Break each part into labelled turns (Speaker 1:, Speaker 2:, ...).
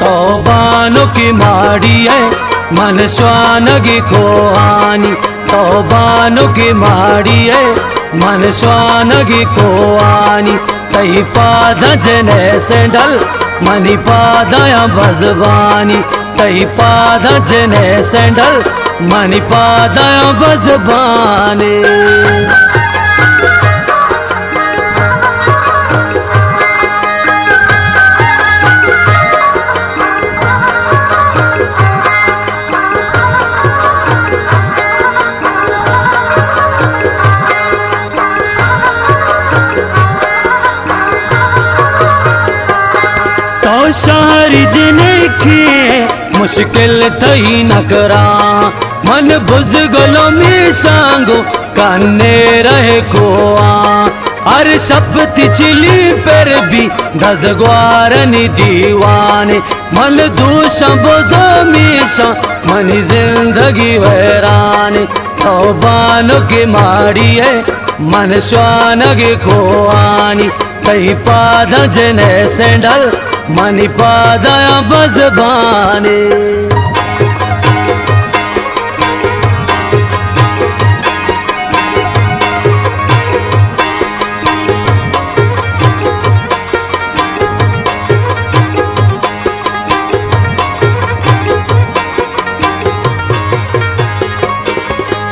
Speaker 1: तौबानो की माड़ी है मन स्वानगी कोहानी। तौबानो की माड़ी है मन स्वानगी कोहानी। तई पाद जने सेंडल मनी पादया बजबानी। तई पाद जने सेंडल मनी पादया बजबानी। तो शहरी जिने की मुश्किल थई न करा मन बुजगलो में सांगो काने रहे कोआ। हर शब्द चिली पर भी दजग्वारनी दीवाने मन दूषा बोझो मीशा मनी जिंदगी वैराने। तौबानो की माड़ी है मन स्वानगी कोआनी। तई पाद जने सेंडल मनी पादया बजबाने।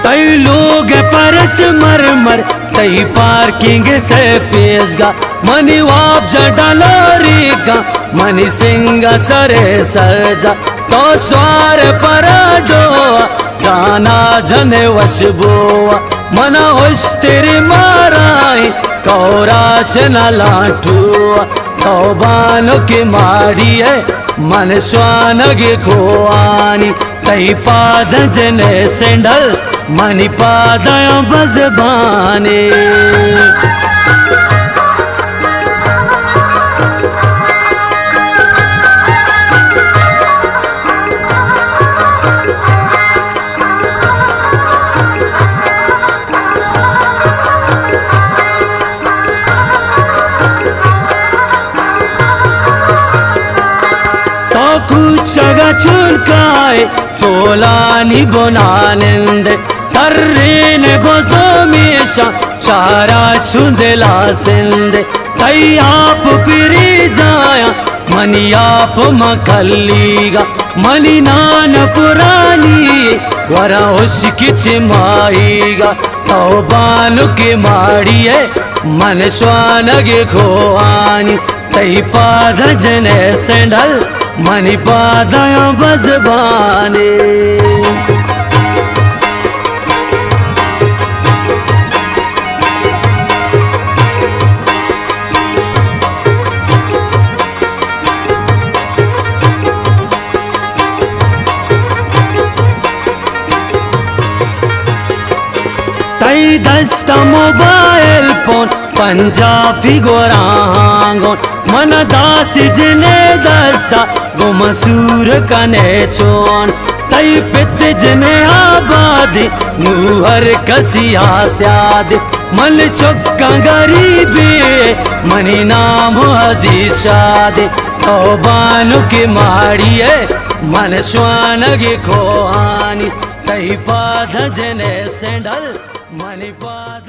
Speaker 1: तई लोग परच मर तई पार्किंग से पेशगा मनी वाप जडलोरी का मनी सिंग सरे सरजा। तो स्वार पर डोआ जाना जने वशबोआ मना होश तेरी माराई कौरा चना लाठुआ। तौबानो की माड़ी है मन स्वानगी कोआनी। तई पाद जने सेंडल मनी पादया बजबाने। तो कुछ चुनकाए सोलानी बोनानंद तर्रेन बोझो मीशा शारा छुंदला सिंध। तई आप पिरी जाया मनी आप मखलीगा मनी नान पुरानी वरा उश्किच माईगा। तौबानो की माड़ी है मन स्वानगी खोआनी। तई पाद जने सेंडल मनी पादया बजबाने। तई 10टा मोबाइल फोन पंजाबी गोरांगोन मन दासी जिने 10टा गुमसूर कने चोन। तई पित जने आबादी नूहर कसिया स्याद मल चौका गरीबी मनी नाम अजीज शादी। तौबानो की माड़ी है मन स्वानगी कोहानी। तई पाद जने सेंडल मनी पाद